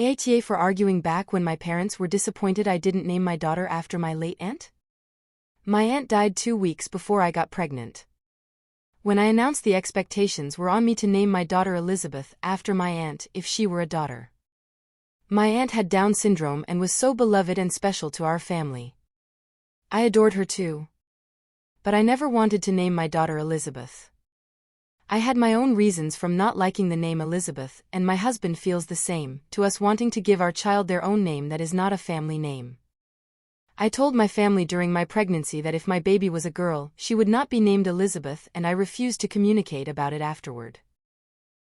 ATA for arguing back when my parents were disappointed I didn't name my daughter after my late aunt? My aunt died 2 weeks before I got pregnant. When I announced the expectations were on me to name my daughter Elizabeth after my aunt if she were a daughter. My aunt had Down syndrome and was so beloved and special to our family. I adored her too. But I never wanted to name my daughter Elizabeth. I had my own reasons from not liking the name Elizabeth, and my husband feels the same, to us wanting to give our child their own name that is not a family name. I told my family during my pregnancy that if my baby was a girl, she would not be named Elizabeth, and I refused to communicate about it afterward.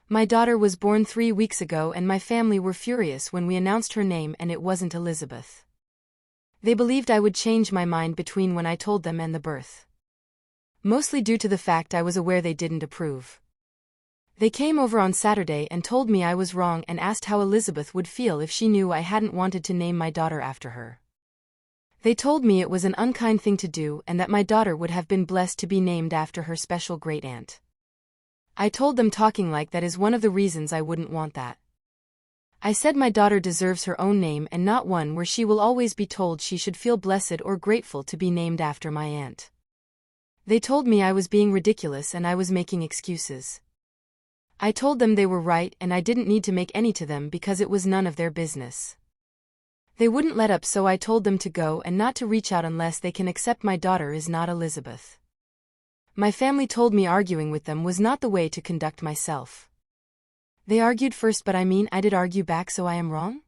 My daughter was born 3 weeks ago and my family were furious when we announced her name and it wasn't Elizabeth. They believed I would change my mind between when I told them and the birth. Mostly due to the fact I was aware they didn't approve. They came over on Saturday and told me I was wrong and asked how Elizabeth would feel if she knew I hadn't wanted to name my daughter after her. They told me it was an unkind thing to do and that my daughter would have been blessed to be named after her special great-aunt. I told them talking like that is one of the reasons I wouldn't want that. I said my daughter deserves her own name and not one where she will always be told she should feel blessed or grateful to be named after my aunt. They told me I was being ridiculous and I was making excuses. I told them they were right and I didn't need to make any to them because it was none of their business. They wouldn't let up, so I told them to go and not to reach out unless they can accept my daughter is not Elizabeth. My family told me arguing with them was not the way to conduct myself. They argued first, but I did argue back, so I am wrong?